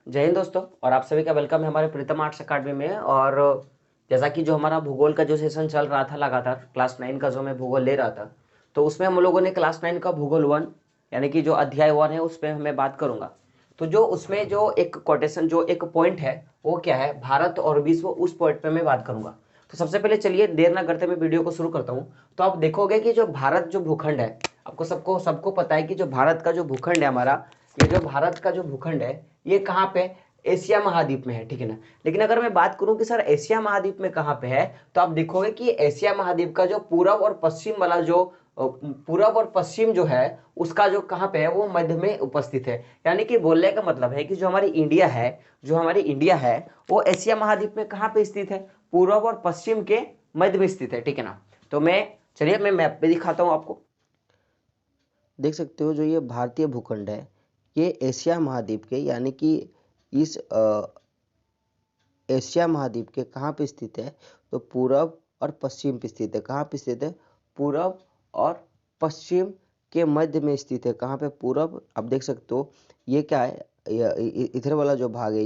जय हिंद दोस्तों। और आप सभी का वेलकम है हमारे प्रीतम आर्ट्स अकादमी में। और जैसा कि जो हमारा भूगोल का जो सेशन चल रहा था लगातार, क्लास 9 का जो मैं भूगोल ले रहा था, तो उसमें हम लोगों ने क्लास 9 का भूगोल 1 यानी कि जो अध्याय 1 है उस पर मैं बात करूंगा। तो जो उसमें जो एक कोटेशन जो एक पॉइंट है वो क्या है, भारत और विश्व, उस पॉइंट पे मैं बात करूंगा। तो सबसे पहले चलिए देर ना करते मैं वीडियो को शुरू करता हूँ। तो आप देखोगे कि जो भारत जो भूखंड है, आपको सबको सबको पता है कि जो भारत का जो भूखंड है हमारा, ये जो भारत का जो भूखंड है ये कहाँ पे, एशिया महाद्वीप में है, ठीक है ना। लेकिन अगर मैं बात करूं कि सर एशिया महाद्वीप में कहाँ पे है, तो आप देखोगे कि एशिया महाद्वीप का जो पूरब और पश्चिम वाला जो पूरब और पश्चिम जो है उसका जो कहाँ पे है वो मध्य में उपस्थित है। यानी कि बोलने का मतलब है कि जो हमारी इंडिया है, जो हमारी इंडिया है वो एशिया महाद्वीप में कहाँ पे स्थित है, पूरब और पश्चिम के मध्य में स्थित है, ठीक है ना। तो मैं चलिए मैं मैप पे दिखाता हूँ आपको। देख सकते हो जो ये भारतीय भूखंड है ये एशिया महाद्वीप के यानी कि इस एशिया महाद्वीप के कहाँ पे स्थित है। तो पूरब और पश्चिम पे स्थित है। कहाँ पे स्थित है? पूरब और पश्चिम के मध्य में स्थित है। कहाँ पे? पूरब। आप देख सकते हो ये क्या है, इधर वाला जो भाग है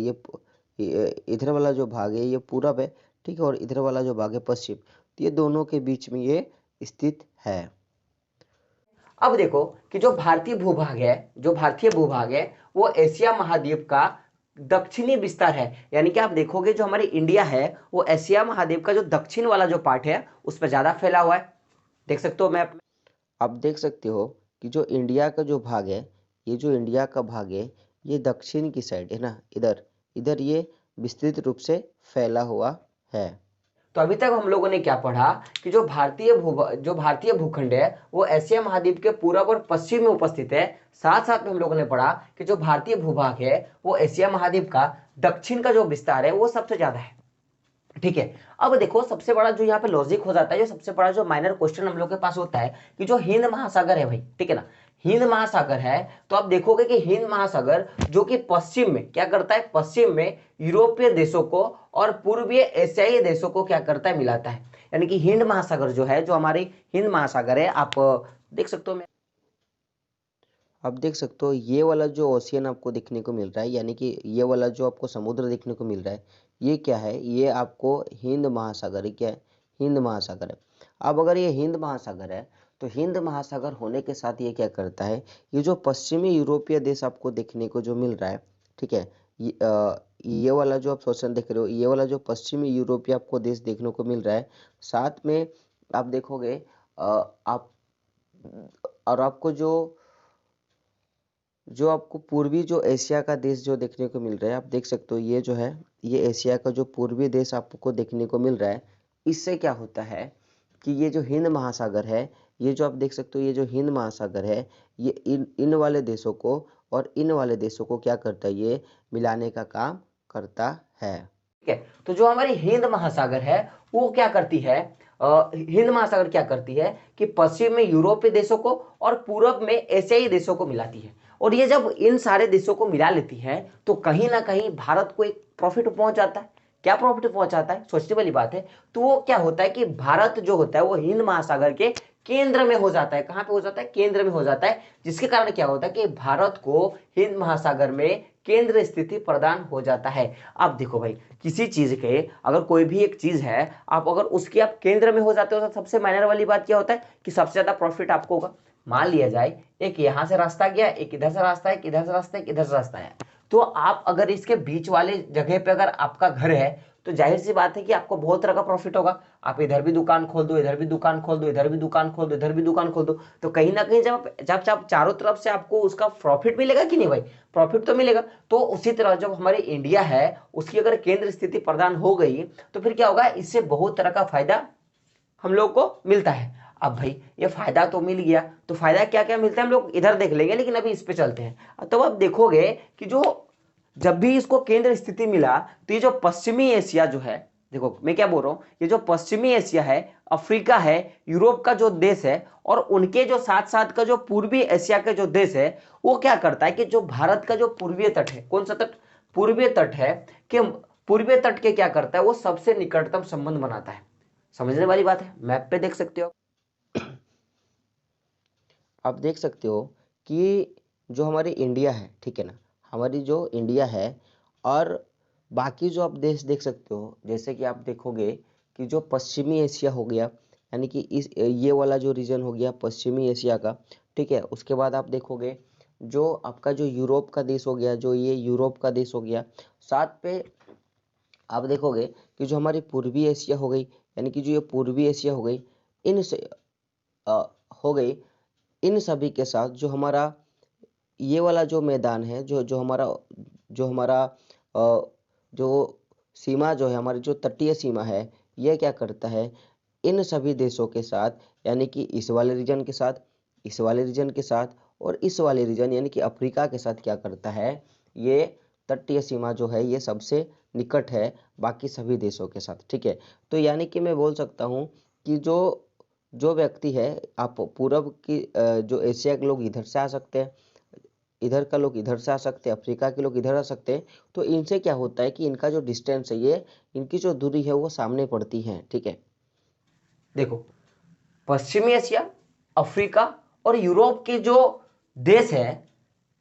इधर वाला जो भाग है ये पूरब है, ठीक है। और इधर वाला जो भाग है पश्चिम, तो ये दोनों के बीच में ये स्थित है। अब देखो कि जो भारतीय भूभाग है, जो भारतीय भूभाग है वो एशिया महाद्वीप का दक्षिणी विस्तार है। यानी कि आप देखोगे जो हमारी इंडिया है वो एशिया महाद्वीप का जो दक्षिण वाला जो पार्ट है उस पर ज्यादा फैला हुआ है। देख सकते हो मैप में। आप देख सकते हो कि जो इंडिया का जो भाग है, ये जो इंडिया का भाग है ये दक्षिण की साइड है ना, इधर इधर ये विस्तृत रूप से फैला हुआ है। तो अभी तक हम लोगों ने क्या पढ़ा कि जो भारतीय भूखंड है वो एशिया महाद्वीप के पूरब और पश्चिम में उपस्थित है। साथ साथ में हम लोगों ने पढ़ा कि जो भारतीय भूभाग है वो एशिया महाद्वीप का दक्षिण का जो विस्तार है वो सबसे ज्यादा है, ठीक है। अब देखो सबसे बड़ा जो यहाँ पे लॉजिक हो जाता है, जो सबसे बड़ा जो माइनर क्वेश्चन हम लोग के पास होता है कि जो हिंद महासागर है भाई, ठीक है ना, हिंद महासागर है। तो आप देखोगे कि हिंद महासागर जो कि पश्चिम में क्या करता है, पश्चिम में यूरोपीय देशों को और पूर्वीय एशियाई देशों को क्या करता है, मिलाता है। यानी कि हिंद महासागर जो है, जो हमारी हिंद महासागर है, आप देख सकते हो। आप देख सकते हो ये वाला जो ओशियन आपको देखने को मिल रहा है, यानी कि ये वाला जो आपको समुद्र देखने को मिल रहा है, ये क्या है? ये आपको हिंद महासागर है। क्या है? हिंद महासागर है। अब अगर ये हिंद महासागर है तो हिंद महासागर होने के साथ ये क्या करता है, ये जो पश्चिमी यूरोपीय देश आपको देखने को जो मिल रहा है, ठीक है। ये वाला जो आप क्वेश्चन देख रहे हो, ये वाला जो पश्चिमी यूरोपीय आपको देश देखने को मिल रहा है, साथ में आप देखोगे आप और आपको जो जो आपको पूर्वी जो एशिया का देश जो देखने को मिल रहा है, आप देख सकते हो ये जो है, ये एशिया का जो पूर्वी देश आपको देखने को मिल रहा है। इससे क्या होता है कि ये जो हिंद महासागर है, ये जो आप देख सकते हो, ये जो हिंद महासागर है, ये इन इन वाले देशों को और इन वाले देशों को क्या करता है, ये मिलाने का काम करता है। ठीक है। तो जो हमारी हिंद महासागर है वो क्या करती है, हिंद महासागर क्या करती है कि पश्चिम में यूरोपीय देशों को और पूरब में एशियाई देशों को मिलाती है। और ये जब इन सारे देशों को मिला लेती है तो कहीं ना कहीं भारत को एक प्रॉफिट पहुंच जाता है। क्या प्रॉफिट पहुंचाता है, सोचने वाली बात है। तो वो क्या होता है कि भारत जो होता है वो हिंद महासागर के केंद्र में हो जाता है। कहां पे हो जाता है? केंद्र में हो जाता है। जिसके कारण क्या होता है कि भारत को हिंद महासागर में केंद्र स्थिति प्रदान हो जाता है। आप देखो भाई, किसी चीज के अगर कोई भी एक चीज है, आप अगर उसके आप केंद्र में हो जाते हो तो सबसे माइनर वाली बात क्या होता है कि सबसे ज्यादा प्रॉफिट आपको होगा। मान लिया जाए एक यहां से रास्ता गया, एक इधर से रास्ता है, एक इधर से रास्ता है, एक इधर से रास्ता है। तो आप अगर इसके बीच वाले जगह पे अगर आपका घर है तो जाहिर सी बात है कि आपको बहुत तरह का प्रॉफिट होगा। आप इधर भी दुकान खोल दो, इधर भी दुकान खोल दो, इधर भी दुकान खोल दो, इधर भी दुकान खोल दो, तो कहीं ना कहीं जब चारों तरफ से आपको उसका प्रॉफिट मिलेगा कि नहीं भाई? प्रॉफिट तो मिलेगा। तो उसी तरह जब हमारी इंडिया है उसकी अगर केंद्र स्थिति प्रदान हो गई तो फिर क्या होगा, इससे बहुत तरह का फायदा हम लोग को मिलता है। अब भाई ये फायदा तो मिल गया, तो फायदा क्या क्या मिलता है हम लोग इधर देख लेंगे, लेकिन अभी इस पे चलते हैं। तो आप देखोगे कि जो जब भी इसको केंद्र स्थिति मिला तो ये जो पश्चिमी एशिया जो है, देखो मैं क्या बोल रहा हूं, ये जो पश्चिमी एशिया है, अफ्रीका है, यूरोप का जो देश है, और उनके जो साथ साथ का जो पूर्वी एशिया का जो देश है, वो क्या करता है कि जो भारत का जो पूर्वीय तट है, कौन सा तट? पूर्वीय तट है। कि पूर्वीय तट के क्या करता है, वो सबसे निकटतम संबंध बनाता है। समझने वाली बात है, मैप पे देख सकते हो। आप देख सकते हो कि जो हमारी इंडिया है, ठीक है ना, हमारी जो इंडिया है और बाकी जो आप देश देख सकते हो, जैसे कि आप देखोगे कि जो पश्चिमी एशिया हो गया, यानी कि इस ये वाला जो रीजन हो गया पश्चिमी एशिया का, ठीक है। उसके बाद आप देखोगे जो आपका जो यूरोप का देश हो गया, जो ये यूरोप का देश हो गया। साथ पे आप देखोगे कि जो हमारी पूर्वी एशिया हो गई, यानी कि जो ये पूर्वी एशिया हो गई, इन से अ, हो गई, इन सभी के साथ जो हमारा ये वाला जो मैदान है, जो हमारा जो सीमा जो है, हमारी जो तटीय सीमा है, यह क्या करता है, इन सभी देशों के साथ, यानी कि इस वाले रीजन के साथ, इस वाले रीजन के साथ और इस वाले रीजन यानी कि अफ्रीका के साथ क्या करता है, ये तटीय सीमा जो है ये सबसे निकट है बाकी सभी देशों के साथ, ठीक है। तो यानी कि मैं बोल सकता हूँ कि जो जो व्यक्ति है, आप पूरब की जो एशिया के लोग इधर से आ सकते हैं, इधर का लोग इधर से आ सकते हैं, अफ्रीका के लोग इधर आ सकते हैं। तो इनसे क्या होता है कि इनका जो डिस्टेंस है, ये इनकी जो दूरी है वो सामने पड़ती है, ठीक है। देखो, पश्चिमी एशिया, अफ्रीका और यूरोप के जो देश है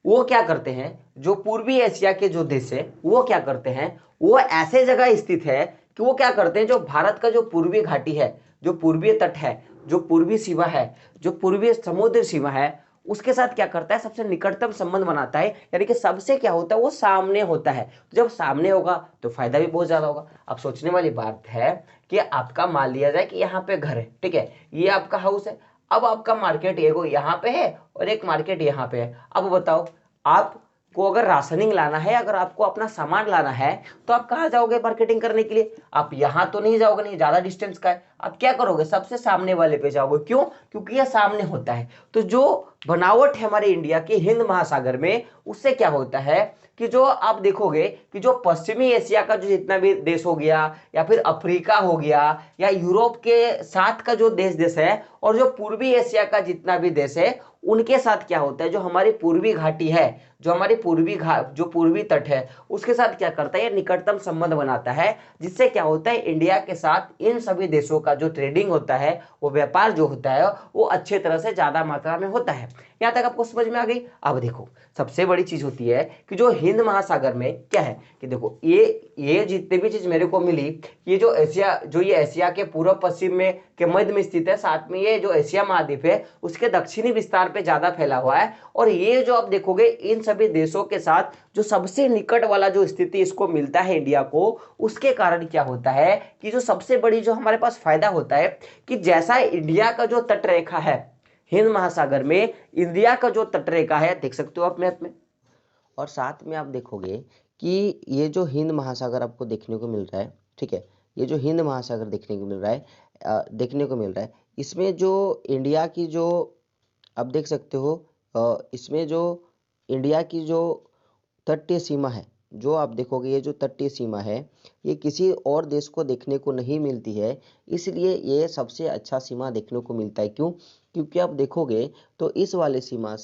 वो क्या करते हैं, जो पूर्वी एशिया के जो देश है वो क्या करते हैं, वो ऐसे जगह स्थित है कि वो क्या करते हैं, जो भारत का जो पूर्वी घाटी है, जो पूर्वीय तट है, जो पूर्वी सीमा है, जो पूर्वी समुद्र सीमा है, उसके साथ क्या करता है, सबसे निकटतम संबंध बनाता है। यानी कि सबसे क्या होता है, वो सामने होता है। तो जब सामने होगा तो फायदा भी बहुत ज्यादा होगा। अब सोचने वाली बात है कि आपका मान लिया जाए कि यहाँ पे घर है, ठीक है, ये आपका हाउस है। अब आपका मार्केट एगो यहाँ पे है और एक मार्केट यहाँ पे है। अब बताओ, आपको अगर राशनिंग लाना है, अगर आपको अपना सामान लाना है, तो आप कहाँ जाओगे मार्केटिंग करने के लिए? आप यहां तो नहीं जाओगे, नहीं, ज्यादा डिस्टेंस का है। आप क्या करोगे, सबसे सामने वाले पे जाओगे। क्यों? क्योंकि यह सामने होता है। तो जो बनावट है हमारे इंडिया की हिंद महासागर में, उससे क्या होता है कि जो आप देखोगे कि जो पश्चिमी एशिया का जो जितना भी देश हो गया, या फिर अफ्रीका हो गया, या यूरोप के साथ का जो देश है, और जो पूर्वी एशिया का जितना भी देश है, उनके साथ क्या होता है, जो हमारी पूर्वी घाटी है, जो हमारी जो पूर्वी तट है, उसके साथ क्या करता है, ये निकटतम संबंध बनाता है। जिससे क्या होता है, इंडिया के साथ इन सभी देशों का जो ट्रेडिंग होता है, वो व्यापार जो होता है, वो अच्छे तरह से ज्यादा मात्रा में होता है। यहां तक आपको समझ में आ गई? अब देखो, सबसे बड़ी चीज होती है कि जो हिंद महासागर में क्या है कि देखो, ये जितने भी चीज मेरे को मिली, ये जो ये एशिया के पूर्व पश्चिम में के मध्य में स्थित है, साथ में ये जो एशिया महाद्वीप है उसके दक्षिणी विस्तार पे ज्यादा फैला हुआ है। और ये जो आप देखोगे, इन सभी देशों के साथ जो सबसे निकट वाला जो स्थिति इसको मिलता है इंडिया को, उसके कारण क्या होता है कि जो सबसे बड़ी जो हमारे पास फायदा होता है कि जैसा इंडिया का जो तटरेखा है हिंद महासागर में, इंडिया का जो तटरेखा है, देख सकते हो आप मैप में। और साथ में आप देखोगे कि ये जो हिंद महासागर आपको देखने को मिल रहा है, ठीक है, ये जो हिंद महासागर देखने को मिल रहा है, इसमें जो इंडिया की जो आप देख सकते हो, इसमें जो इंडिया की जो तटीय सीमा है, जो आप देखोगे ये जो तटीय सीमा है, ये किसी और देश को देखने को नहीं मिलती है। इसलिए ये सबसे अच्छा सीमा देखने को मिलता है। क्यों? क्योंकि आप देखोगे तो इस वाले सीमा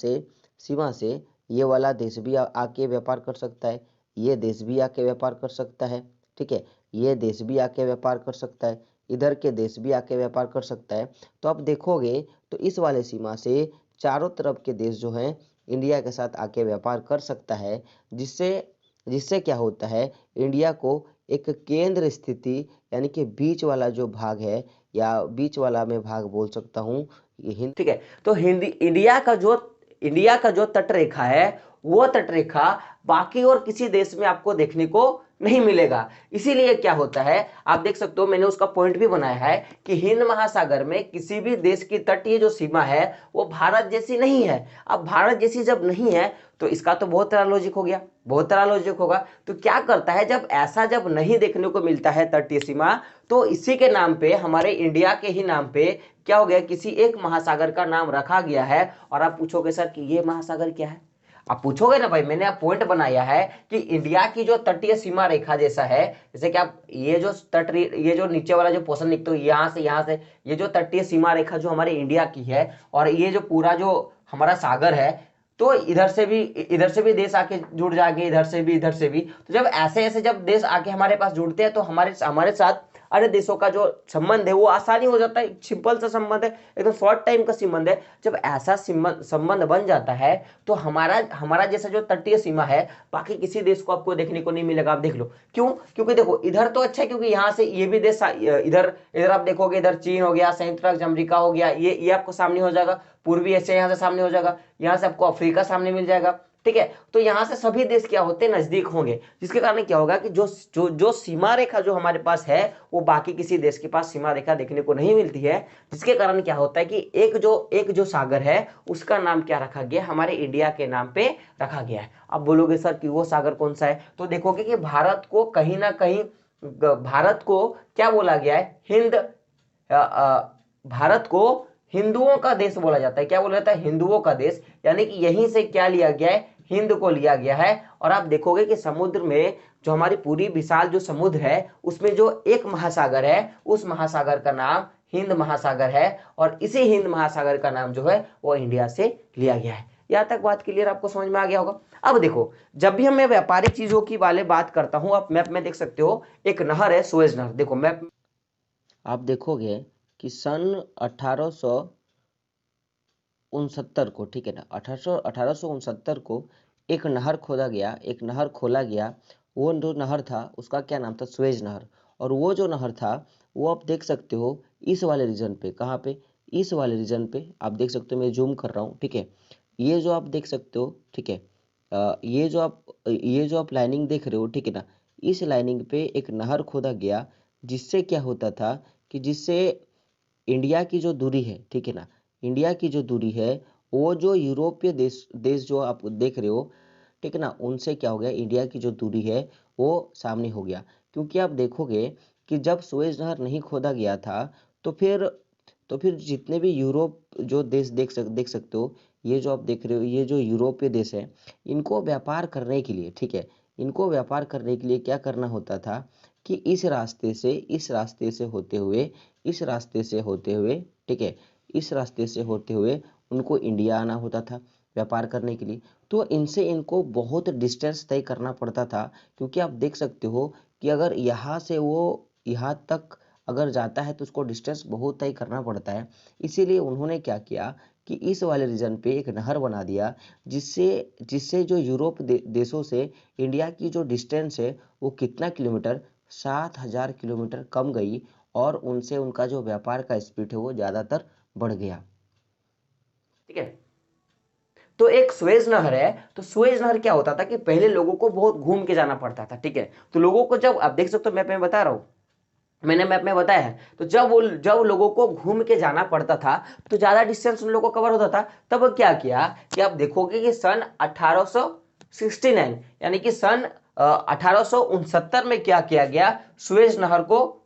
से ये वाला देश भी आके व्यापार कर सकता है, ये देश भी आके व्यापार कर सकता है, ठीक है, ये देश भी आके व्यापार कर सकता है, इधर के देश भी आके व्यापार कर सकता है। तो आप देखोगे तो इस वाले सीमा से चारों तरफ के देश जो हैं इंडिया के साथ आके व्यापार कर सकता है। जिससे जिससे क्या होता है, इंडिया को एक केंद्र स्थिति, यानी कि बीच वाला जो भाग है, या बीच वाला मैं भाग बोल सकता हूँ, ठीक है। तो हिंदी इंडिया का जो तटरेखा है, वो तटरेखा बाकी और किसी देश में आपको देखने को नहीं मिलेगा। इसीलिए क्या होता है, आप देख सकते हो, मैंने उसका पॉइंट भी बनाया है कि हिंद महासागर में किसी भी देश की तटीय जो सीमा है वो भारत जैसी नहीं है। अब भारत जैसी जब नहीं है तो इसका तो बहुत तरह लॉजिक हो गया, बहुत तरह लॉजिक होगा। तो क्या करता है, जब नहीं देखने को मिलता है तटीय सीमा, तो इसी के नाम पे, हमारे इंडिया के ही नाम पे क्या हो गया, किसी एक महासागर का नाम रखा गया है। और आप पूछोगे सर कि ये महासागर क्या है, आप पूछोगे ना भाई, मैंने आप पॉइंट बनाया है कि इंडिया की जो तटीय सीमा रेखा जैसा है, जैसे कि आप ये जो नीचे वाला जो पोर्शन लिखते हो, यहां से ये जो तटीय सीमा रेखा जो हमारे इंडिया की है, और ये जो पूरा जो हमारा सागर है, तो इधर से भी देश आके जुड़ जाएंगे, इधर से भी। तो जब ऐसे ऐसे जब देश आके हमारे पास जुड़ते हैं, तो हमारे साथ अन्य देशों का जो संबंध है वो आसानी हो जाता है, सिंपल सा संबंध है, एकदम शॉर्ट टाइम का संबंध है। जब ऐसा संबंध बन जाता है तो हमारा हमारा जैसा जो तटीय सीमा है बाकी किसी देश को आपको देखने को नहीं मिलेगा। आप देख लो क्यों, क्योंकि देखो इधर तो अच्छा है क्योंकि यहाँ से ये भी देश इधर इधर आप देखोगे, इधर चीन हो गया, संयुक्त राज्य अमेरिका हो गया, ये आपको सामने हो जाएगा, पूर्वी एशिया यहाँ से सामने हो जाएगा, यहाँ से आपको अफ्रीका सामने मिल जाएगा, ठीक है। तो यहाँ से सभी देश क्या होते हैं, नजदीक होंगे, जिसके कारण क्या होगा कि जो जो जो सीमा रेखा जो हमारे पास है वो बाकी किसी देश के पास सीमा रेखा देखने को नहीं मिलती है, जिसके कारण क्या होता है कि एक जो सागर है उसका नाम क्या रखा गया, हमारे इंडिया के नाम पे रखा गया है। अब बोलोगे सर कि वो सागर कौन सा है, तो देखोगे कि भारत को कहीं ना कहीं भारत को क्या बोला गया है, भारत को हिंदुओं का देश बोला जाता है। क्या बोला जाता है, हिंदुओं का देश, यानी कि यहीं से क्या लिया गया है, हिंद को लिया गया है। और आप देखोगे कि समुद्र में जो हमारी पूरी विशाल जो समुद्र है उसमें जो एक महासागर है उस महासागर का नाम हिंद महासागर है, और इसी हिंद महासागर का नाम जो है वो इंडिया से लिया गया है। यहां तक बात क्लियर, आपको समझ में आ गया होगा। अब देखो, जब भी मैं व्यापारिक चीजों की वाले बात करता हूं, आप मैप में देख सकते हो एक नहर है सुएज नहर, देखो मैप आप देखोगे कि सन 1869 को, ठीक है ना, 1869 को एक नहर खोदा गया, एक नहर खोला गया। वो जो नहर था उसका क्या नाम था, सुएज नहर। और वो जो नहर था वो आप देख सकते हो इस वाले रीजन पे, कहाँ पे, इस वाले रीजन पे आप देख सकते हो, मैं जूम कर रहा हूँ, ठीक है। ये जो आप देख सकते हो, ठीक है, ये जो आप लाइनिंग देख रहे हो, ठीक है ना, इस लाइनिंग पे एक नहर खोदा गया, जिससे क्या होता था कि जिससे इंडिया की जो दूरी है, ठीक है ना, इंडिया की जो दूरी है वो जो यूरोपीय देश देश जो आप देख रहे हो, ठीक है ना, उनसे क्या हो गया, इंडिया की जो दूरी है वो सामने हो गया। क्योंकि आप देखोगे कि जब सुएज नहर नहीं खोदा गया था तो फिर जितने भी यूरोप जो देश देख सकते हो, ये जो आप देख रहे हो, ये जो यूरोपीय देश है, इनको व्यापार करने के लिए, ठीक है, इनको व्यापार करने के लिए क्या करना होता था कि इस रास्ते से होते हुए, ठीक है, इस रास्ते से होते हुए उनको इंडिया आना होता था व्यापार करने के लिए। तो इनसे इनको बहुत डिस्टेंस तय करना पड़ता था, क्योंकि आप देख सकते हो कि अगर यहाँ से वो यहाँ तक अगर जाता है तो उसको डिस्टेंस बहुत तय करना पड़ता है। इसीलिए उन्होंने क्या किया कि इस वाले रीजन पे एक नहर बना दिया, जिससे जिससे जो यूरोप देशों से इंडिया की जो डिस्टेंस है वो कितना किलोमीटर, 7,000 किलोमीटर कम गई, और उनसे उनका जो व्यापार का स्पीड है वो ज्यादातर बढ़ गया, ठीक है। तो एक सुएज नहर है, तो सुएज नहर क्या होता था कि पहले लोगों को बहुत घूम के जाना पड़ता था, ठीक है। तो लोगों को, जब आप देख सकते हो मैप में बता रहा हूं, मैंने मैप में बताया है, तो जब लोगों को घूम के जाना पड़ता था तो ज्यादा डिस्टेंस उन लोगों को कवर होता था। तब क्या किया कि आप देखोगे कि सन 1869 यानी कि सन 1869 में क्या किया गया, सुएज नहर को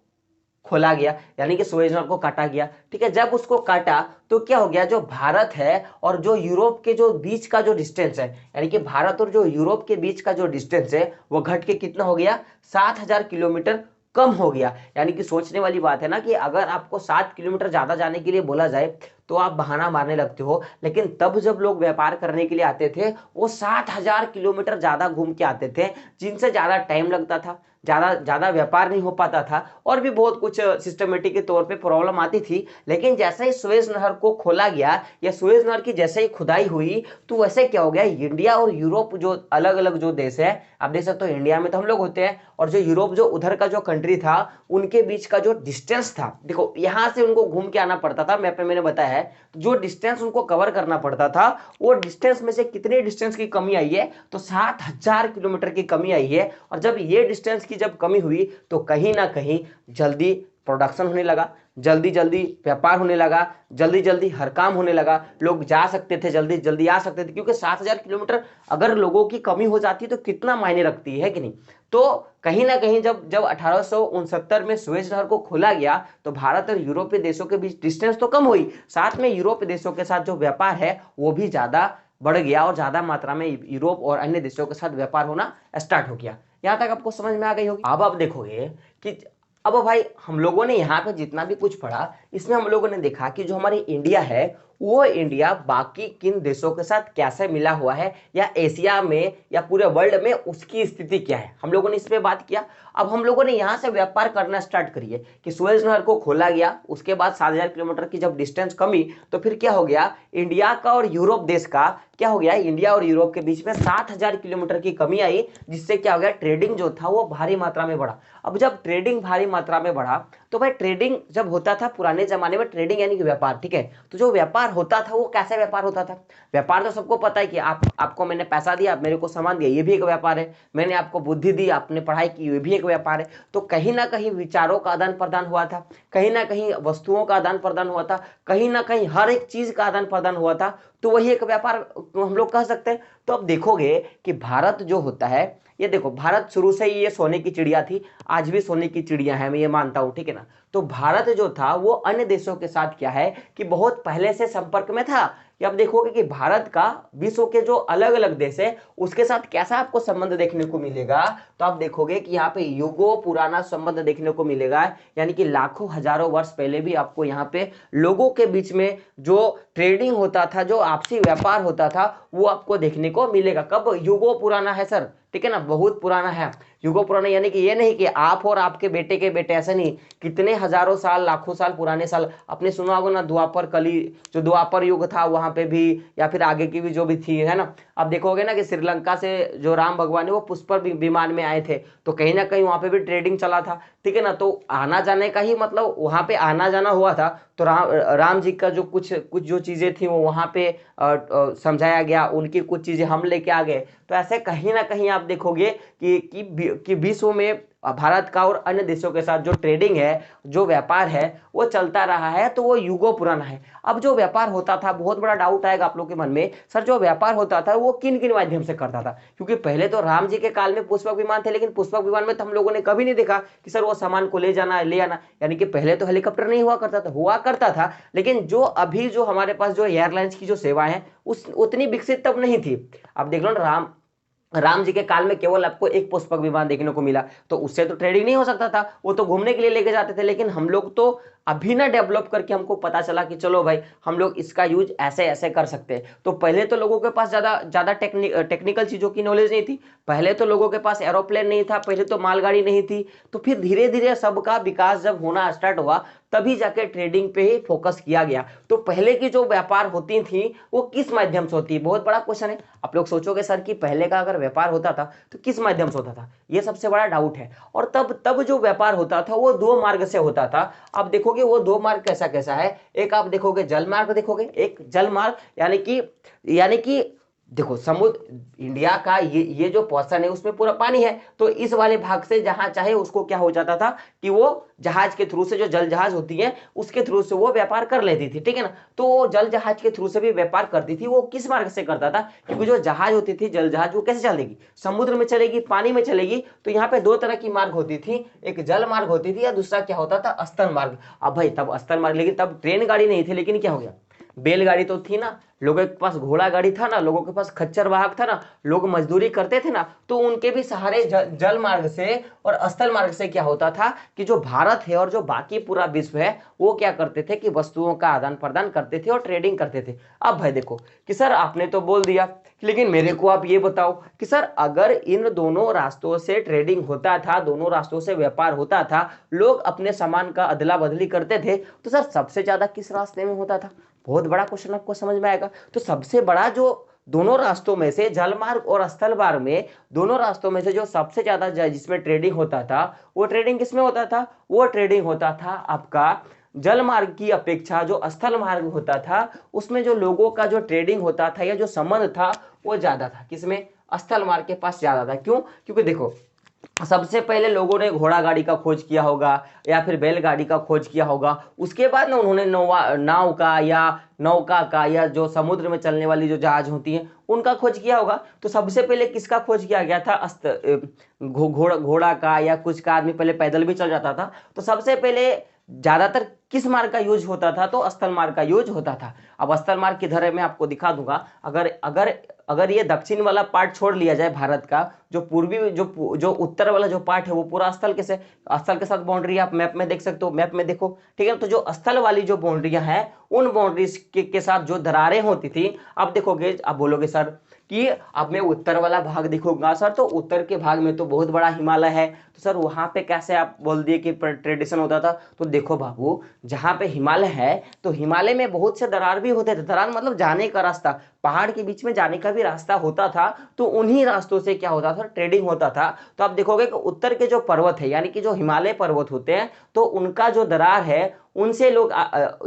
खोला गया, यानी कि सुएज नहर को काटा गया, ठीक है। जब उसको काटा तो क्या हो गया, जो भारत है और जो यूरोप के जो बीच का जो डिस्टेंस है, यानी कि भारत और जो यूरोप के बीच का जो डिस्टेंस है वो घट के कितना हो गया, 7,000 किलोमीटर कम हो गया। यानी कि सोचने वाली बात है ना कि अगर आपको 7 किलोमीटर ज्यादा जाने के लिए बोला जाए तो आप बहाना मारने लगते हो, लेकिन तब जब लोग व्यापार करने के लिए आते थे वो 7,000 किलोमीटर ज्यादा घूम के आते थे, जिनसे ज्यादा टाइम लगता था, ज्यादा ज्यादा व्यापार नहीं हो पाता था, और भी बहुत कुछ सिस्टमेटिक के तौर पे प्रॉब्लम आती थी। लेकिन जैसे ही सुएज नहर को खोला गया या सुएज नहर की जैसे ही खुदाई हुई तो वैसे क्या हो गया, इंडिया और यूरोप जो अलग अलग जो देश है, आप देख सकते हो इंडिया में तो हम लोग होते हैं, और जो यूरोप जो उधर का जो कंट्री था उनके बीच का जो डिस्टेंस था, देखो यहां से उनको घूम के आना पड़ता था, मैप में मैंने बताया है, जो डिस्टेंस उनको कवर करना पड़ता था वो डिस्टेंस में से कितने डिस्टेंस की कमी आई है, तो 7,000 किलोमीटर की कमी आई है। और जब ये डिस्टेंस की जब कमी हुई तो कहीं ना कहीं जल्दी प्रोडक्शन होने लगा, जल्दी जल्दी व्यापार होने लगा, जल्दी जल्दी हर काम होने लगा, लोग जा सकते थे, जल्दी जल्दी आ सकते थे, क्योंकि 7,000 किलोमीटर अगर लोगों की कमी हो जाती तो कितना मायने रखती है कि नहीं। तो कहीं ना कहीं जब जब 1869 में सुएज नहर को खोला गया तो भारत और यूरोपीय देशों के बीच डिस्टेंस तो कम हुई, साथ में यूरोपीय देशों के साथ जो व्यापार है वो भी ज्यादा बढ़ गया, और ज्यादा मात्रा में यूरोप और अन्य देशों के साथ व्यापार होना स्टार्ट हो गया। यहां तक आपको समझ में आ गई होगी। अब आप देखोगे कि अब भाई हम लोगों ने यहाँ पे जितना भी कुछ पढ़ा इसमें हम लोगों ने देखा कि जो हमारी इंडिया है वो इंडिया बाकी किन देशों के साथ कैसे मिला हुआ है, या एशिया में या पूरे वर्ल्ड में उसकी स्थिति क्या है, हम लोगों ने इस पे बात किया। अब हम लोगों ने यहाँ से व्यापार करना स्टार्ट करिए कि सुएज नहर को खोला गया, उसके बाद 7,000 किलोमीटर की जब डिस्टेंस कमी, तो फिर क्या हो गया, इंडिया का और यूरोप देश का क्या हो गया, इंडिया और यूरोप के बीच में 7,000 किलोमीटर की कमी आई, जिससे क्या हो गया, ट्रेडिंग जो था वो भारी मात्रा में बढ़ा। अब जब ट्रेडिंग भारी मात्रा में बढ़ा, तो भाई ट्रेडिंग जब होता था पुराने जमाने में, ट्रेडिंग यानी कि व्यापार, ठीक है, तो जो व्यापार होता था वो कैसे व्यापार होता था, व्यापार तो सबको पता है कि आपको मैंने पैसा दिया, आप मेरे को सामान दिया, ये भी एक व्यापार है, मैंने आपको बुद्धि दी, आपने पढ़ाई की, ये भी एक व्यापार है। तो कहीं ना कहीं विचारों का आदान प्रदान हुआ था, कहीं ना कहीं वस्तुओं का आदान प्रदान हुआ था, कहीं ना कहीं हर एक चीज का आदान प्रदान हुआ था, तो वही एक व्यापार हम लोग कह सकते हैं। तो अब देखोगे कि भारत जो होता है, ये देखो भारत शुरू से ही ये सोने की चिड़िया थी, आज भी सोने की चिड़िया है, मैं ये मानता हूं, ठीक है ना। तो भारत जो था वो अन्य देशों के साथ क्या है कि बहुत पहले से संपर्क में था। कि आप देखोगे कि भारत का विश्व के जो अलग अलग देश है उसके साथ कैसा आपको संबंध देखने को मिलेगा, तो आप देखोगे कि यहाँ पे युगों पुराना संबंध देखने को मिलेगा, यानी कि लाखों हजारों वर्ष पहले भी आपको यहाँ पे लोगों के बीच में जो ट्रेडिंग होता था, जो आपसी व्यापार होता था, वो आपको देखने को मिलेगा। कब, युगों पुराना है सर, ठीक है ना, बहुत पुराना है, युगों पुराना, यानी कि ये नहीं कि आप और आपके बेटे के बेटे, ऐसा नहीं, कितने हजारों साल लाखों साल पुराने साल। आपने सुना होगा ना द्वापर कली, जो द्वापर युग था वहां पे भी, या फिर आगे की भी जो भी थी, है ना। आप देखोगे ना कि श्रीलंका से जो राम भगवान है वो पुष्पर विमान में आए थे, तो कहीं ना कहीं वहां पे भी ट्रेडिंग चला था, ठीक है ना। तो आना जाने का ही मतलब वहां पे आना जाना हुआ था। तो राम जी का जो कुछ कुछ जो चीजें थी वो वहां पे समझाया गया, उनकी कुछ चीजें हम लेके आ गए। तो ऐसे कहीं ना कहीं आप देखोगे कि विश्व में भारत का और अन्य देशों के साथ जो ट्रेडिंग है, जो व्यापार है, वो चलता रहा है, तो वो युगों पुराना है। अब जो व्यापार होता था, बहुत बड़ा डाउट आएगा आप लोग के मन में, सर जो व्यापार होता था वो किन किन माध्यम से करता था, क्योंकि पहले तो राम जी के काल में पुष्पक विमान थे, लेकिन पुष्पक विमान में तो हम लोगों ने कभी नहीं देखा कि सर वो सामान को ले जाना ले आना, यानी कि पहले तो हेलीकॉप्टर नहीं हुआ करता था, लेकिन जो अभी जो हमारे पास जो एयरलाइंस की जो सेवा है उस उतनी विकसित तब नहीं थी। अब देख लो ना, राम जी के काल में केवल आपको एक पुष्पक विमान देखने को मिला, तो उससे तो ट्रेडिंग नहीं हो सकता था, वो तो घूमने के लिए लेके जाते थे। लेकिन हम लोग तो अभी ना डेवलप करके हमको पता चला कि चलो भाई हम लोग इसका यूज ऐसे ऐसे कर सकते हैं। तो पहले तो लोगों के पास ज्यादा ज्यादा टेक्निकल चीजों की नॉलेज नहीं थी, पहले तो लोगों के पास एरोप्लेन नहीं था, पहले तो मालगाड़ी नहीं थी। तो फिर धीरे धीरे सबका विकास जब होना स्टार्ट हुआ, तभी जाके ट्रेडिंग पे ही फोकस किया गया। तो पहले की जो व्यापार होती थी वो किस माध्यम से होती है, बहुत बड़ा क्वेश्चन है। आप लोग सोचोगे सर कि पहले का अगर व्यापार होता था तो किस माध्यम से होता था, ये सबसे बड़ा डाउट है। और तब तब जो व्यापार होता था वो दो मार्ग से होता था। आप देखोगे वो दो मार्ग कैसा कैसा है, एक आप देखोगे जल मार्ग, देखोगे एक जल मार्ग, यानी कि देखो समुद्र, इंडिया का ये जो पोर्शन है उसमें पूरा पानी है, तो इस वाले भाग से जहां चाहे उसको क्या हो जाता था कि वो जहाज के थ्रू से, जो जल जहाज होती है उसके थ्रू से वो व्यापार कर लेती थी, ठीक है ना। तो वो जल जहाज के थ्रू से भी व्यापार करती थी। वो किस मार्ग से करता था, क्योंकि जो जहाज होती थी, जल जहाज, वो कैसे चलेगी, समुद्र में चलेगी, पानी में चलेगी। तो यहाँ पे दो तरह की मार्ग होती थी, एक जल मार्ग होती थी, या दूसरा क्या होता था, स्थल मार्ग। अब भाई तब स्थल मार्ग, लेकिन तब ट्रेन गाड़ी नहीं थी, लेकिन क्या हो गया, बैलगाड़ी तो थी ना, लोगों के पास घोड़ा गाड़ी था ना, लोगों के पास खच्चर वाहक था ना, लोग मजदूरी करते थे ना, तो उनके भी सहारे जल मार्ग से और स्थल मार्ग से क्या होता था कि जो भारत है और जो बाकी पूरा विश्व है वो क्या करते थे कि वस्तुओं का आदान प्रदान करते थे और ट्रेडिंग करते थे। अब भाई देखो कि सर आपने तो बोल दिया, लेकिन मेरे को आप ये बताओ कि सर अगर इन दोनों रास्तों से ट्रेडिंग होता था, दोनों रास्तों से व्यापार होता था, लोग अपने सामान का अदला बदली करते थे, तो सर सबसे ज्यादा किस रास्ते में होता था, बहुत बड़ा क्वेश्चन आपको समझ में आएगा। तो सबसे बड़ा जो दोनों रास्तों में से, जल मार्ग और स्थल मार्ग में, दोनों रास्तों में से जो सबसे ज्यादा जिसमें ट्रेडिंग होता था, वो ट्रेडिंग किसमें होता था, वो ट्रेडिंग होता था आपका जल मार्ग की अपेक्षा जो स्थल मार्ग होता था, उसमें जो लोगों का जो ट्रेडिंग होता था या जो संबंध था वो ज्यादा था, किसमें, स्थल मार्ग के पास ज्यादा था। क्यों, क्योंकि देखो सबसे पहले लोगों ने घोड़ा गाड़ी का खोज किया होगा या फिर बैलगाड़ी का खोज किया होगा, उसके बाद ना उन्होंने नाव का या नौका का या जो समुद्र में चलने वाली जो जहाज होती है उनका खोज किया होगा। तो सबसे पहले किसका खोज किया गया था, घोड़ा का, या कुछ का आदमी पहले पैदल भी चल जाता था। तो सबसे पहले ज्यादातर किस मार्ग का यूज होता था, तो स्थल मार्ग का यूज होता था। अब स्थल मार्ग किधर है मैं आपको दिखा दूंगा। अगर अगर अगर ये दक्षिण वाला पार्ट छोड़ लिया जाए भारत का, जो पूर्वी जो उत्तर वाला जो पार्ट है वो पूरा स्थल के साथ बाउंड्री आप मैप में देख सकते हो, मैप में देखो, ठीक है। तो जो स्थल वाली जो बाउंड्रियां हैं उन बाउंड्रीज के साथ जो दरारें होती थी, आप देखोगे, आप बोलोगे सर कि अब मैं उत्तर वाला भाग देखूंगा सर, तो उत्तर के भाग में तो बहुत बड़ा हिमालय है, तो सर वहां पे कैसे आप बोल दिए कि ट्रेडिशन होता था। तो देखो बाबू, जहां पे हिमालय है तो हिमालय में बहुत से दरार भी होते थे। दरार मतलब जाने का रास्ता, पहाड़ के बीच में जाने का भी रास्ता होता था, तो उन्हीं रास्तों से क्या होता था, ट्रेडिंग होता था। तो आप देखोगे कि उत्तर के जो पर्वत है, यानी कि जो हिमालय पर्वत होते हैं, तो उनका जो दरार है, उनसे लोग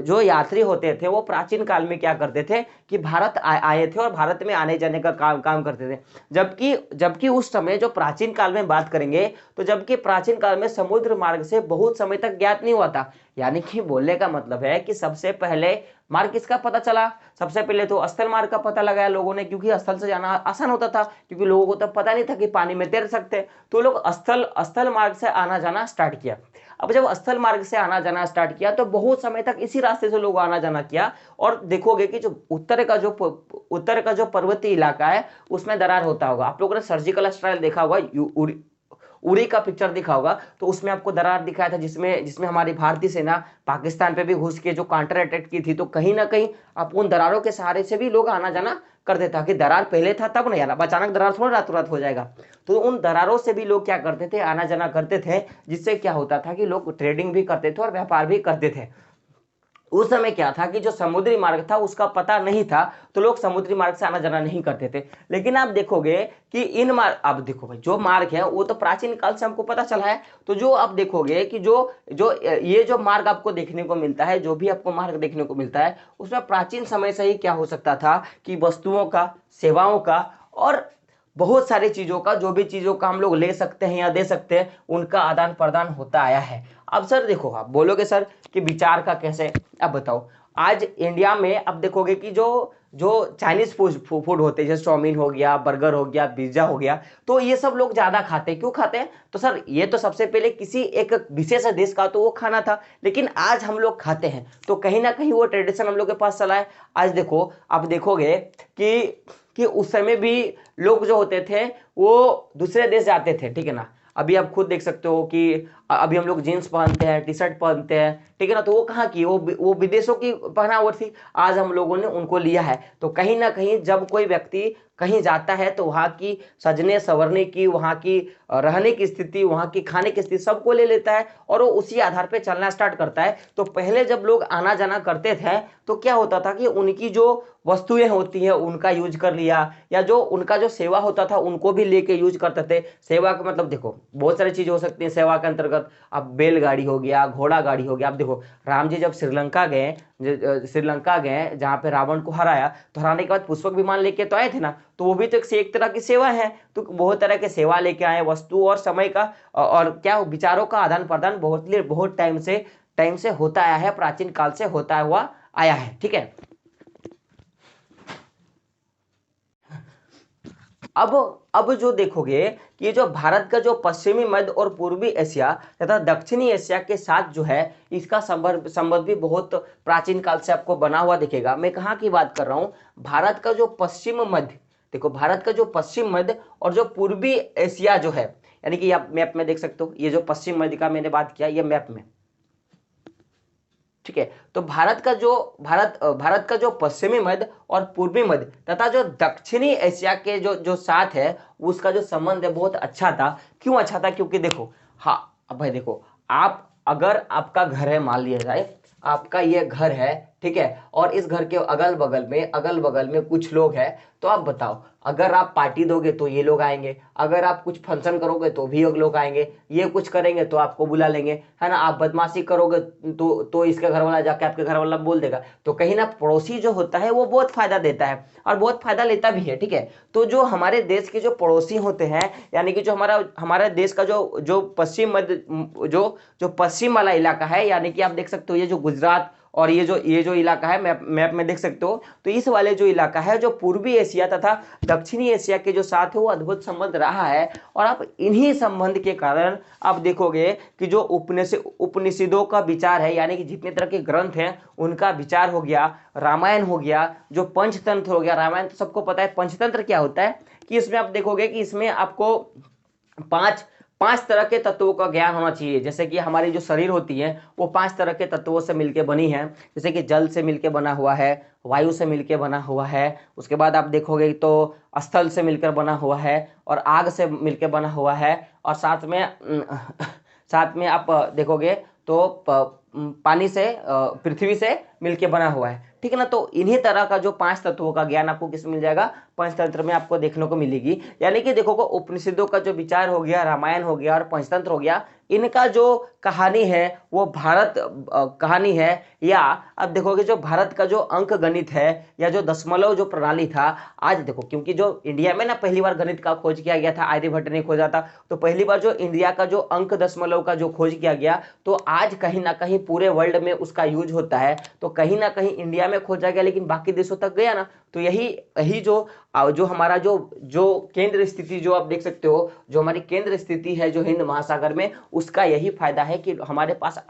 जो यात्री होते थे वो प्राचीन काल में क्या करते थे कि भारत आए थे और भारत में आने जाने का काम करते थे। जबकि उस समय जो प्राचीन काल में बात करेंगे, तो जबकि प्राचीन काल में समुद्र मार्ग से बहुत समय तक ज्ञात नहीं हुआ था। यानी कि बोलने का मतलब है कि सबसे पहले मार्ग किसका पता चला, सबसे पहले तो स्थल मार्ग का पता लगाया लोगों ने, क्योंकि स्थल से जाना आसान होता था, क्योंकि लोगों को तब पता नहीं था कि पानी में तैर सकते, तो लोग स्थल मार्ग से आना जाना स्टार्ट किया। अब जब स्थल मार्ग से आना जाना स्टार्ट किया तो बहुत समय तक इसी रास्ते से लोग आना जाना किया। और देखोगे कि जो उत्तर का जो पर्वतीय इलाका है उसमें दरार होता होगा। आप लोगों ने सर्जिकल स्ट्राइक देखा होगा, उरी का पिक्चर दिखा होगा, तो उसमें आपको दरार दिखाया था, जिसमें हमारी भारतीय सेना पाकिस्तान पे भी घुस के जो काउंटर अटैक की थी। तो कहीं ना कहीं आप उन दरारों के सहारे से भी लोग आना जाना करते थे, कि दरार पहले था तब नहीं आना, अचानक दरार थोड़ा रातों रात हो जाएगा। तो उन दरारों से भी लोग क्या करते थे, आना जाना करते थे, जिससे क्या होता था कि लोग ट्रेडिंग भी करते थे और व्यापार भी करते थे। उस समय क्या था कि जो समुद्री मार्ग था उसका पता नहीं था, तो लोग समुद्री मार्ग से आना जाना नहीं करते थे। लेकिन आप देखोगे कि इन मार्ग, अब देखो भाई, जो मार्ग है वो तो प्राचीन काल से हमको पता चला है। तो जो आप देखोगे कि जो जो ये जो मार्ग आपको देखने को मिलता है, जो भी आपको मार्ग देखने को मिलता है, उसमें प्राचीन समय से ही क्या हो सकता था कि वस्तुओं का, सेवाओं का और बहुत सारी चीजों का, जो भी चीजों का हम लोग ले सकते हैं या दे सकते हैं, उनका आदान प्रदान होता आया है। अब सर देखो, आप बोलोगे सर कि विचार का कैसे, अब बताओ। आज इंडिया में अब देखोगे कि जो जो चाइनीज फूड होते हैं, जैसे चाउमीन हो गया, बर्गर हो गया, पिज्जा हो गया, तो ये सब लोग ज्यादा खाते हैं। क्यों खाते हैं? तो सर ये तो सबसे पहले किसी एक विशेष देश का तो वो खाना था, लेकिन आज हम लोग खाते हैं, तो कहीं ना कहीं वो ट्रेडिशन हम लोग के पास चला है। आज देखो, आप देखोगे कि उस समय भी लोग जो होते थे वो दूसरे देश जाते थे, ठीक है ना। अभी आप खुद देख सकते हो कि अभी हम लोग जीन्स पहनते हैं, टी शर्ट पहनते हैं, ठीक है ना, तो वो कहाँ की, वो विदेशों की पहनावट थी, आज हम लोगों ने उनको लिया है। तो कहीं ना कहीं जब कोई व्यक्ति कहीं जाता है तो वहाँ की सजने संवरने की, वहाँ की रहने की स्थिति, वहाँ की खाने की स्थिति सबको ले लेता है और वो उसी आधार पे चलना स्टार्ट करता है। तो पहले जब लोग आना जाना करते थे तो क्या होता था कि उनकी जो वस्तुएं होती हैं उनका यूज कर लिया, या जो उनका जो सेवा होता था उनको भी लेके यूज करते थे। सेवा का मतलब देखो, बहुत सारी चीजें हो सकती हैं सेवा के अंतर्गत। अब बैलगाड़ी हो गया, घोड़ा गाड़ी हो गया। अब देखो, राम जी जब श्रीलंका गए जहां पे रावण को हराया, तो हराने के बाद पुष्पक विमान लेके तो आए थे ना, तो वो भी तो एक तरह की सेवा है। तो बहुत तरह के सेवा लेके आए, वस्तु और समय का और क्या विचारों का आदान प्रदान बहुत टाइम से होता आया है, प्राचीन काल से होता हुआ आया है, ठीक है। अब जो देखोगे कि ये जो भारत का जो पश्चिमी, मध्य और पूर्वी एशिया तथा दक्षिणी एशिया के साथ जो है, इसका संबंध भी बहुत प्राचीन काल से आपको बना हुआ दिखेगा। मैं कहाँ की बात कर रहा हूँ, भारत का जो पश्चिम मध्य, देखो भारत का जो पश्चिम मध्य और जो पूर्वी एशिया जो है, यानी कि आप मैप में देख सकते हो, ये जो पश्चिम मध्य का मैंने बात किया, ये मैप में, ठीक है। तो भारत का जो पश्चिमी मध्य और पूर्वी मध्य तथा जो दक्षिणी एशिया के जो साथ है, उसका जो संबंध है बहुत अच्छा था। क्यों अच्छा था? क्योंकि देखो, हाँ अब भाई देखो, आप अगर आपका घर है, मान लिया जाए आपका ये घर है, ठीक है, और इस घर के अगल बगल में कुछ लोग हैं, तो आप बताओ, अगर आप पार्टी दोगे तो ये लोग आएंगे, अगर आप कुछ फंक्शन करोगे तो भी लोग आएंगे, ये कुछ करेंगे तो आपको बुला लेंगे, है ना। आप बदमाशी करोगे तो इसका घर वाला जाके आपके घर वाला बोल देगा। तो कहीं ना पड़ोसी जो होता है वो बहुत फायदा देता है और बहुत फायदा लेता भी है, ठीक है। तो जो हमारे देश के जो पड़ोसी होते हैं, यानी कि जो हमारे देश का जो पश्चिम मध्य जो पश्चिम वाला इलाका है, यानी कि आप देख सकते हो ये जो गुजरात और ये जो इलाका है मैप में देख सकते हो, तो इस वाले जो इलाका है जो पूर्वी एशिया तथा दक्षिणी एशिया के जो साथ है वो अद्भुत संबंध रहा है। और आप इन्हीं संबंध के कारण आप देखोगे कि जो उपनिषदों का विचार है, यानी कि जितने तरह के ग्रंथ हैं उनका विचार हो गया, रामायण हो गया, जो पंचतंत्र हो गया। रामायण तो सबको पता है। पंचतंत्र क्या होता है कि इसमें आप देखोगे कि इसमें आपको पांच तरह के तत्वों का ज्ञान होना चाहिए। जैसे कि हमारी जो शरीर होती है वो 5 तरह के तत्वों से मिलकर बनी है। जैसे कि जल से मिलकर बना हुआ है, वायु से मिलकर बना हुआ है, उसके बाद आप देखोगे तो स्थल से मिलकर बना हुआ है, और आग से मिलकर बना हुआ है, और साथ में आप देखोगे तो पानी से, पृथ्वी से मिलके बना हुआ है, ठीक है ना। तो इन्हीं तरह का जो 5 तत्वों का ज्ञान आपको किस मिल जाएगा, पंचतंत्र में आपको देखने को मिलेगी। यानी कि देखो उपनिषदों का जो विचार हो गया, रामायण हो गया और पंचतंत्र हो गया, इनका जो कहानी है वो भारत कहानी है। या अब देखोगे जो भारत का जो अंक गणित है या जो दशमलव जो प्रणाली था, आज देखो क्योंकि जो इंडिया में ना पहली बार गणित का खोज किया गया था, आर्यभट्ट ने खोजा था, तो पहली बार जो इंडिया का जो अंक दशमलव का जो खोज किया गया, तो आज कहीं ना कहीं पूरे वर्ल्ड में उसका यूज होता है। तो कहीं ना कहीं इंडिया में खोजा गया लेकिन बाकी देशों तक गया ना। तो यही जो हमारा जो केंद्र स्थिति जो आप देख सकते हो, जो हमारी केंद्र स्थिति है जो हिंद महासागर में, उसका यही फायदा है कि हमारे पास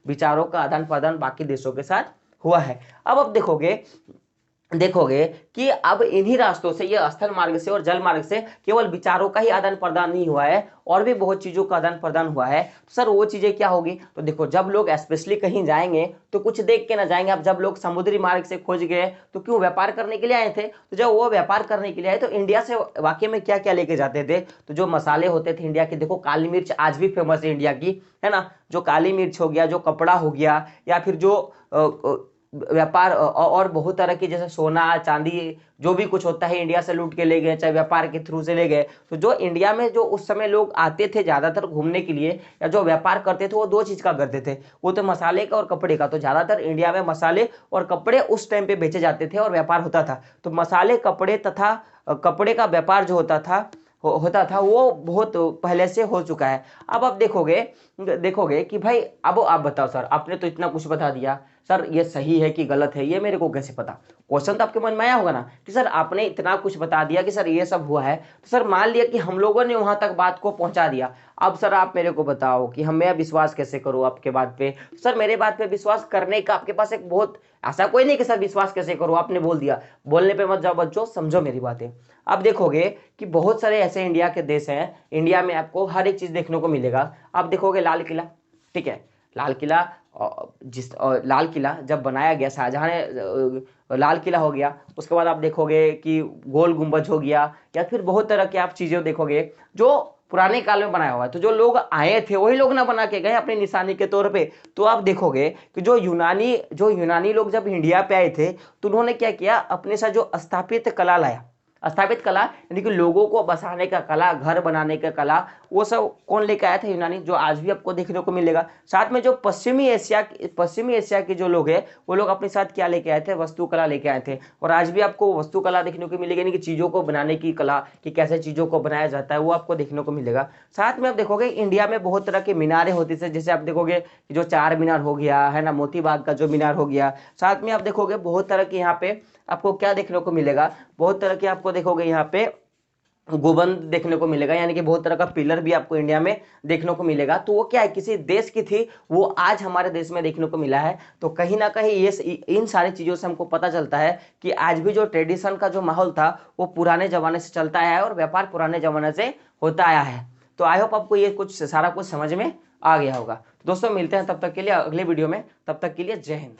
विचारों का आदान प्रदान बाकी देशों के साथ हुआ है। अब आप देखोगे कि अब इन्हीं रास्तों से, ये स्थल मार्ग से और जल मार्ग से केवल विचारों का ही आदान प्रदान नहीं हुआ है, और भी बहुत चीजों का आदान प्रदान हुआ है। तो सर वो चीजें क्या होगी, तो देखो जब लोग स्पेशली कहीं जाएंगे तो कुछ देख के ना जाएंगे। अब जब लोग समुद्री मार्ग से खोज गए तो क्यों, व्यापार करने के लिए आए थे। तो जब वो व्यापार करने के लिए आए तो इंडिया से वाकई में क्या क्या लेके जाते थे, तो जो मसाले होते थे इंडिया के, देखो काली मिर्च आज भी फेमस है इंडिया की, है ना। जो काली मिर्च हो गया, जो कपड़ा हो गया, या फिर जो व्यापार और बहुत तरह की, जैसे सोना चांदी जो भी कुछ होता है इंडिया से लूट के ले गए, चाहे व्यापार के थ्रू से ले गए। तो जो इंडिया में जो उस समय लोग आते थे ज्यादातर घूमने के लिए या जो व्यापार करते थे, वो 2 चीज का करते थे, वो तो मसाले का और कपड़े का। तो ज्यादातर इंडिया में मसाले और कपड़े उस टाइम पे बेचे जाते थे और व्यापार होता था। तो मसाले, कपड़े तथा कपड़े का व्यापार जो होता था वो बहुत पहले से हो चुका है। अब आप देखोगे कि भाई, अब आप बताओ सर, आपने तो इतना कुछ बता दिया, सर ये सही है कि गलत है ये मेरे को कैसे पता। क्वेश्चन तो आपके मन में आया होगा ना कि सर आपने इतना कुछ बता दिया कि सर ये सब हुआ है, तो सर मान लिया कि हम लोगों ने वहां तक बात को पहुंचा दिया। अब सर आप मेरे को बताओ कि मैं विश्वास कैसे करूं आपके बात पे। सर मेरे बात पे विश्वास करने का आपके पास एक बहुत, ऐसा कोई नहीं कि सर विश्वास कैसे करूं, आपने बोल दिया, बोलने पे मत जाओ बच्चों, समझो मेरी बातें। अब देखोगे कि बहुत सारे ऐसे इंडिया के देश हैं, इंडिया में आपको हर एक चीज देखने को मिलेगा। आप देखोगे लाल किला, ठीक है, लाल किला, लाल किला जब बनाया गया, शाहजहां ने लाल किला हो गया। उसके बाद आप देखोगे कि गोल गुंबज हो गया, या फिर बहुत तरह की आप चीजें देखोगे जो पुराने काल में बनाया हुआ है। तो जो लोग आए थे वही लोग ना बना के गए अपनी निशानी के तौर पे। तो आप देखोगे कि जो यूनानी लोग जब इंडिया पे आए थे तो उन्होंने क्या किया, अपने साथ जो स्थापित कला लाया, स्थापित कला यानी कि लोगों को बसाने का कला, घर बनाने का कला, वो सब कौन लेकर आया था, यूनानी, जो आज भी आपको देखने को मिलेगा। साथ में जो पश्चिमी एशिया के जो लोग हैं वो लोग अपने साथ क्या लेके आए थे, वास्तुकला लेके आए थे। और आज भी आपको वास्तुकला देखने को मिलेगी, यानी कि चीजों को बनाने की कला, कि कैसे चीजों को बनाया जाता है, वो आपको देखने को मिलेगा। साथ में आप देखोगे इंडिया में बहुत तरह की मीनारें होती थी, जैसे आप देखोगे कि जो 4 मीनार हो गया है ना, मोती बाग का जो मीनार हो गया। साथ में आप देखोगे बहुत तरह के यहाँ पे आपको क्या देखने को मिलेगा, बहुत तरह के आपको देखोगे यहाँ पे गुंबद देखने को मिलेगा, यानी कि बहुत तरह का पिलर भी आपको इंडिया में देखने को मिलेगा। तो वो क्या है, किसी देश की थी, वो आज हमारे देश में देखने को मिला है। तो कहीं ना कहीं ये इन सारी चीजों से हमको पता चलता है कि आज भी जो ट्रेडिशन का जो माहौल था वो पुराने जमाने से चलता आया है और व्यापार पुराने जमाने से होता आया है। तो आई होप आपको ये सारा कुछ समझ में आ गया होगा। दोस्तों मिलते हैं तब तक के लिए अगले वीडियो में, तब तक के लिए जय हिंद।